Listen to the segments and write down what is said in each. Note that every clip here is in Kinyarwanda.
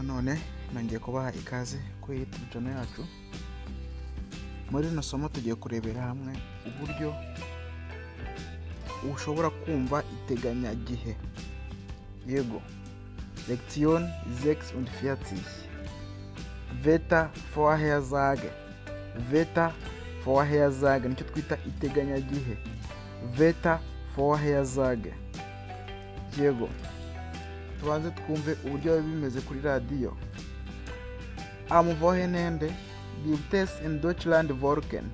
Nanone nongeye kubaha ikaze kuri channel yacu. Muri rino somo tugiye kurebera hamwe uburyo ushobora kumva iteganyagihe. Yego. Lektion 46. Wettervorhersage. Wettervorhersage nicyo twita iteganyagihe. Wettervorhersage. Yego. Tubanze twumve uburyo bimeze kuri radio. Am Wochenende gibt es in Deutschland Wolken,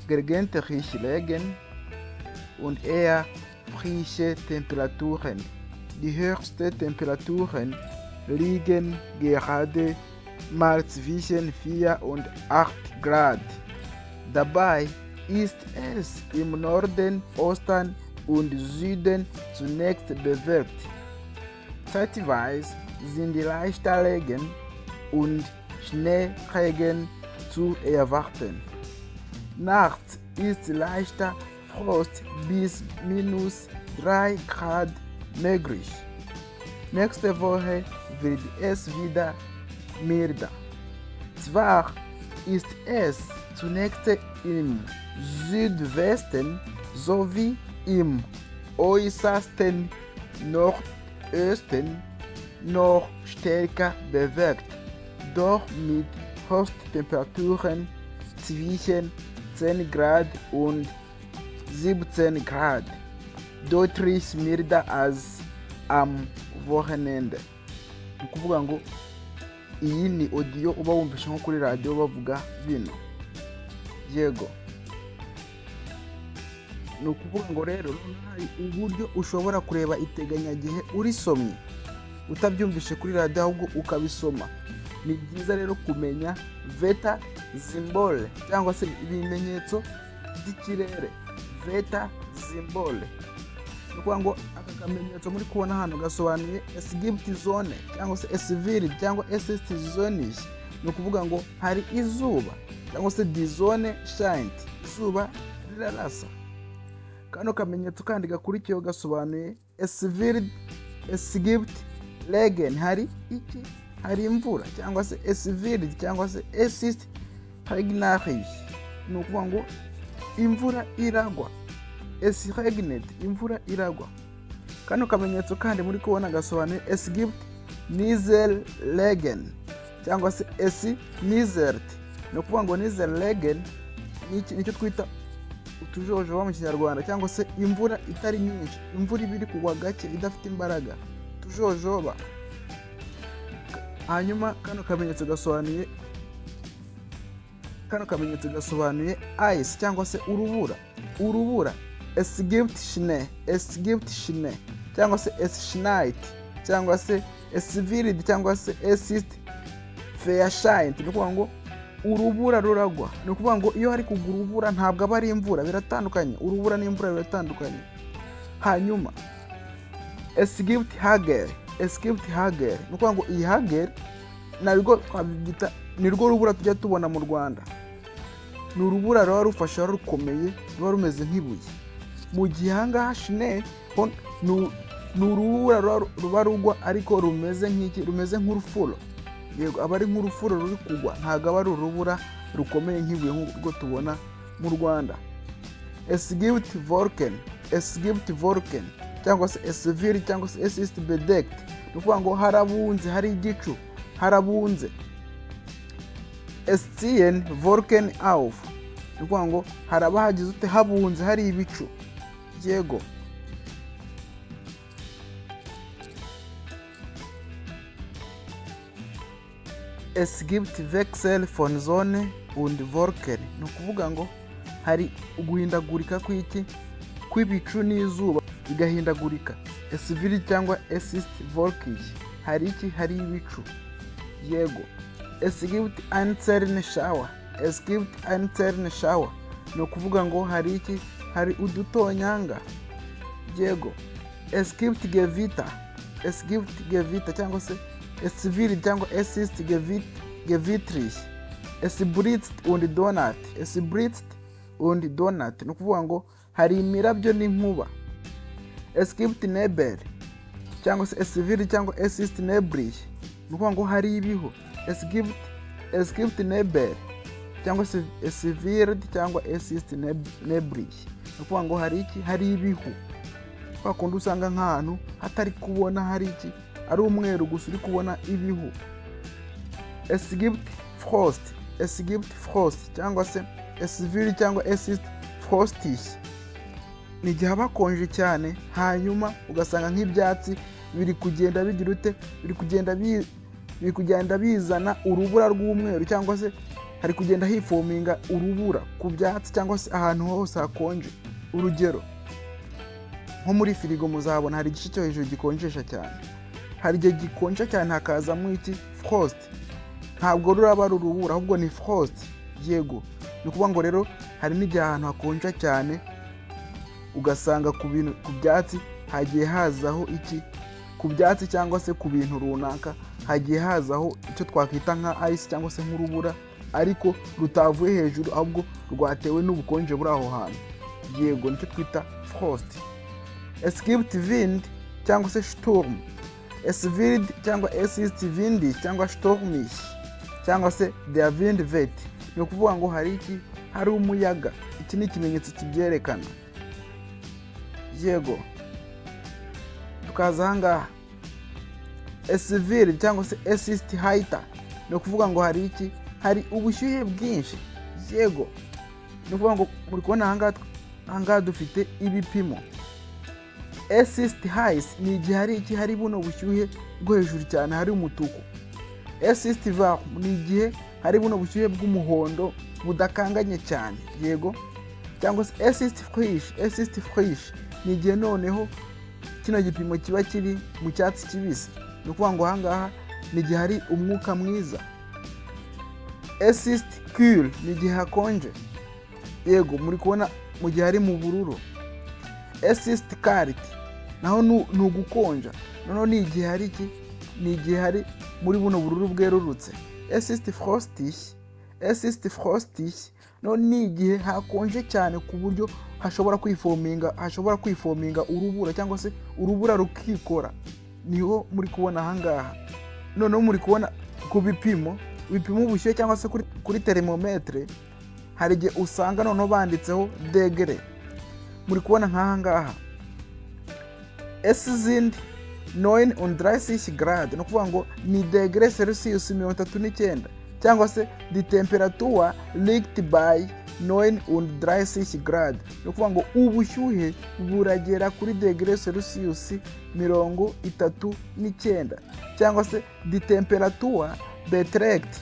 gelegentlich Regen und eher frische Temperaturen. Die höchsten Temperaturen liegen gerade mal zwischen 4 und 8 Grad. Dabei ist es im Norden, Osten und Süden zunächst bewölkt. Zeitweise sind leichter Regen und Schneeregen zu erwarten. Nachts ist leichter Frost bis -3 Grad möglich. Nächste Woche wird es wieder milder. Zwar ist es zunächst im Südwesten sowie im äußersten Nordosten noch stärker bewölkt, doch mit Höchsttemperaturen zwischen 10 Grad und 17 Grad, deutlich milder als am Wochenende. Ni kuvuga ngo iyi ni audio uba wumvisha nko kuri radio bavuga bino. Yego. Ni ukuvuga ngo rero hari uburyo ushobora kureba iteganyagihe urisomye utabyumvishe kuri radio ahubwo ukabisoma. Ni byiza rero kumenya veta symbole cyangwa se ibimenyetso by'ikirere. Veta symbole ni ukuvuga ngo aka kamenyetso muri kubona hano gasobanuye es gibt zone cyangwa se es wird cyangwa es ist zones. Ni ukuvuga ngo hari izuba cyangwa se die Sonne scheint, izuba rirarasa. Kano kamenyetso kandi gakurikiyeho gasobanuye es gibt Regen, hari iki, hari imvura cyangwa se es wird cyangwa se es ist regnerisch. Ni ukuvuga ngo imvura iragwa. Es regnet, imvura iragwa. Kano kamenyetso kandi muri kubona gasobanuye es gibt Nieselregen cyangwa se es nieselt. Ni ukuvuga ngo Nieselregen nicyo twita utujojoba mu Kinyarwanda cyangwa se imvura itari nyinshi, imvura ibiri kugwa gake idafite imbaraga, tujojoba. Hanyuma kano kamenyetso gasobanuye ice cyangwa se urubura. Es gibt Schnee cyangwa se es schneit cyangwa se es wird cyangwa se es ist verscheint. Ni ukuvuga ngo urubura ruragwa. Ni ukuvuga ngo iyo hari kugura urubura ntabwo aba ari imvura, biratandukanye. Urubura n'imvura biratandukanye. Hanyuma es gibt Hagel. Ni ukuvuga ngo iyi Hagel nabwo twabyita ni rwo rubura tujya tubona mu Rwanda. Ni urubura ruba rufasha rukomeye, ruba rumeze nk'ibuye. Mu gihe ahangaha Schnee ni urubura ruba rugwa ariko rumeze nk'urufuro. Yego, aba ari nk'urufuro ruri kugwa, ntabwo aba ari urubura rukomeye nk'ibuye nk'ubwo tubona mu Rwanda. Es gibt Wolken cyangwa se es wird cyangwa se es ist bedeckt. Ni ukuvuga ngo harabunze, hari igicu, harabunze. Es ziehen Wolken auf. Ni ukuvuga ngo haraba hagize ute, habunze, hari ibicu. Yego. Es gibt Wechsel von Sonne und Wolken. Ni ukuvuga ngo hari uguhindagurika kw'ibicu n'izuba bigahindagurika. Es wird cyangwa es ist wolkig. Hari iki, hari ibicu. Yego. Es gibt einzelne Schauer. Ni ukuvuga ngo hari iki, hari udutonyanga. Yego. Es gibt Gewitter cyangwa se es wird cyangwa es ist gewittrig. Es blitzt und donnert. Ni ukuvuga ngo hari imirabyo n'inkuba. Es gibt Nebel cyangwa se es wird cyangwa es ist neblig. ni ukuvuga ngo hari ibihu. Es gibt Nebel cyangwa se es wird cyangwa es ist neblig, ni ukuvuga ngo hari iki, hari ibihu. Kwa kundi usanga nk'ahantu hatari kubona, hari iki, ari umweru gusa uri kubona ibihu. Es gibt Frost cyangwa se es wird cyangwa es ist frostig, ni igihe haba hakonje cyane, hanyuma ugasanga nk'ibyatsi biri kugenda bigira ute, biri kugenda bizana urubura rw'umweru, cyangwa se hari kugenda hifominga urubura ku byatsi cyangwa se ahantu hose hakonje. Urugero, nko muri firigo muzahabona hari igice cyo hejuru gikonjesha cyane, hari igihe gikonje cyane hakazamo iki, frost. Ntabwo ruraba ari urubura, ahubwo ni frost. Yego, ni ukuvuga ngo rero hari n'igihe ahantu hakonja cyane ugasanga ku byatsi hagiye hazaho iki, ku byatsi cyangwa se ku bintu runaka hagiye hazaho icyo twakwita nka ice cyangwa se nk'urubura, ariko rutavuye hejuru ahubwo rwatewe n'ubukonje buri aho hantu. Yego, nicyo twita frost. Es gibt Wind cyangwa se Sturm. Es wird cyangwa es ist windig cyangwa stürmisch cyangwa se der Wind weht, ni ukuvuga ngo hari iki, hari umuyaga. Iki ni ikimenyetso kibyerekana. Yego, tukaza ahangaha es wird cyangwa se es ist heiter, ni ukuvuga ngo hari iki, hari ubushyuhe bwinshi. Yego, ni ukuvuga ngo muri kubona ahangaha dufite ibipimo. Es ist heiß ni igihe hari iki, hari buno bushyuhe bwo hejuru cyane, hari umutuku. Es ist warm ni igihe hari buno bushyuhe bw'umuhondo budakanganye cyane. Yego, cyangwa se es ist frisch ni igihe noneho kino gipimo kiba kiri mu cyatsi kibisi, ni ukuvuga ngo ahangaha ni igihe hari umwuka mwiza. Es ist kühl ni igihe hakonje. Yego, muri kubona mu gihe hari mu bururu. Es ist kalt naho ni ugukonja, noneho ni igihe hari iki, ni igihe hari muri buno bururu bwerurutse. Es ist frostig no ni igihe hakonje cyane ku buryo hashobora kwifominga urubura, cyangwa se urubura rukikora. Niho muri kubona ahangaha. Noneho muri kubona ku bipimo ubushyuhe cyangwa se kuri thermometre, hari igihe usanga noneho banditseho degre. Muri kubona nk'ahangaha es sind 39 Grad, ni ukuvuga ngo ni degre Celsius 39, cyangwa se die Temperatur liegt bei 39 Grad, ni ukuvuga ngo ubushyuhe buragera kuri degre Celsius 39, cyangwa se die Temperatur beträgt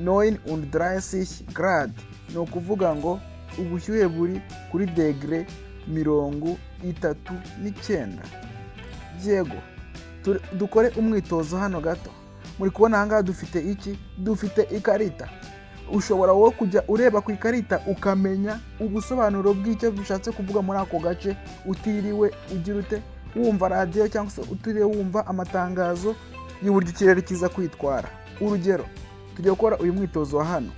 39 Grad, ni ukuvuga ngo ubushyuhe buri kuri degre 39. Yego, dukore umwitozo hano gato. Muri kubona ahangaha dufite iki, dufite ikarita. Ushobora wowe kujya ureba ku ikarita ukamenya ubusobanuro bw'icyo bishatse kuvuga muri ako gace, utiriwe ugira ute, wumva radio cyangwa se utiriwe wumva amatangazo y'uburyo ikirere kiza kwitwara. Urugero, tugiye gukora uyu mwitozo wa hano.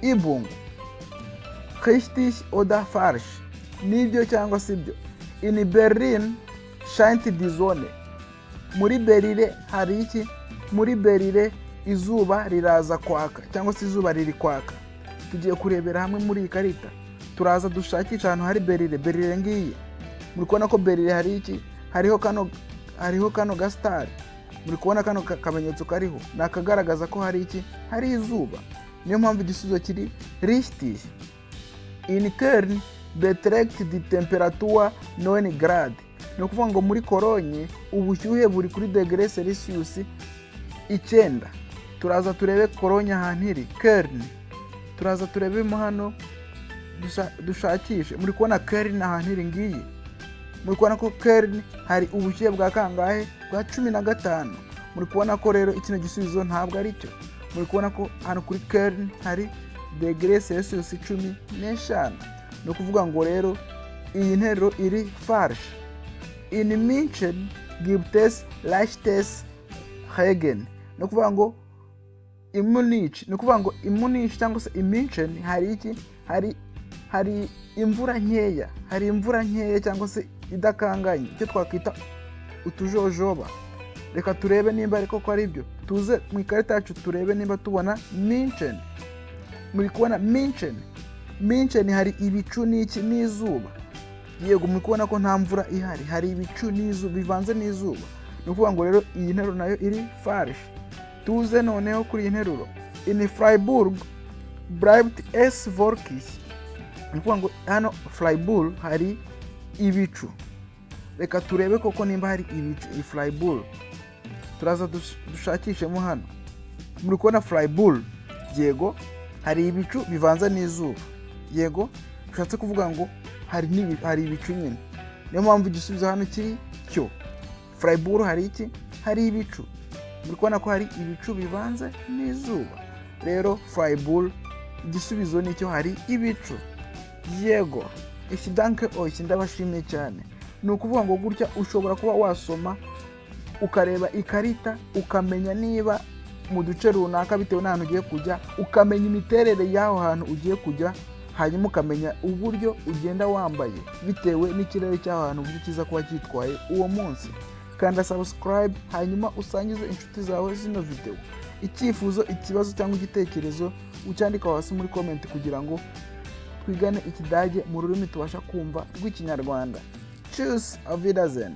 Ibungu, richtig oder falsch, nibyo cyangwa sibyo. In Berlin scheint die Sonne. Muri Berlin hari iki, muri Berlin izuba riraza kwaka cyangwa se izuba riri kwaka. Tugiye kurebera hamwe muri iyi karita, turaza dushakisha ahantu hari Berlin ngiyi. Muri kubona ko Berlin hari iki, hariho kano gastar. Muri kubona kano kamenyetso kariho, nakagaragaza ko hari iki, hari izuba. Niyo mpamvu igisubizo kiri richtig. In Köln beträgt die Temperatur 9 Grad. Ni ukuvuga ngo muri Cologne ubushyuhe buri kuri degre Celsius 9. Turaza turebe Cologne ahantu iri, Köln. Turaza turebemo hano dushakishe. Muri kubona Köln ahantu iri ngiyi. Muri kubona ko Köln hari ubushyuhe bwa kangahe, bwa 15. Muri kubona ko rero ikino gisubizo ntabwo ari cyo. Muri kubona ko hano kuri Köln hari degre Celsius 15. Ni ukuvuga ngo rero iyi nteruro iri falsch. In München gibt es leichtes Regen. Ni ukuvuga ngo Munich, ni ukuvuga ngo Munich cyangwa se München hari iki, hari imvura nkeya, cyangwa se idakanganye, icyo twakwita utujojoba. reka turebe nimba ariko ko ari byo. Tuze mu ikarita yacu turebe nimba tubona München. Muri kubona München hari ibicu n'iki n'izuba. Yego muri kubona ko nta mvura ihari, hari ibicu n'izuba bivanze n'izuba. Ni ukuvuga ngo rero iyi nteruro nayo iri false. Tuze noneho kuri iyi nteruro. In Freiburg bleibt es wolkig. Ni ukuvuga ngo hano Freiburg hari ibicu. Reka turebe koko nimba hari ibicu i Freiburg. Turaza dushakishemo hano. Muri kubona Freiburg, yego hari ibicu bivanze n'izuba. Yego bishatse kuvuga ngo hari ibicu nyine. Niyo mpamvu igisubizo hano kiri cyo. Freiburg hari iki? Hari ibicu. Muri kubona ko hari ibicu bivanze n'izuba. Rero Freiburg igisubizo nicyo, hari ibicu. Yego. Iki danke iki ndabashimiye cyane. Ni ukuvuga ngo gutya ushobora kuba wasoma ukareba ikarita ukamenya niba mu duce runaka bitewe n'ahantu ugiye kujya, ukamenya imiterere y'aho hantu ugiye kujya, hanyuma ukamenya uburyo ugenda wambaye bitewe n'ikirere cy'aho hantu uburyo kiza kuba cyitwaye uwo munsi. Kanda subscribe hanyuma usangize inshuti zawe zino video. Icyifuzo, ikibazo cyangwa igitekerezo ucyandika hasi muri comment kugira ngo twigane Ikidage mu rurimi tubasha kumva rw'Ikinyarwanda. Tschüss, auf Wiedersehen.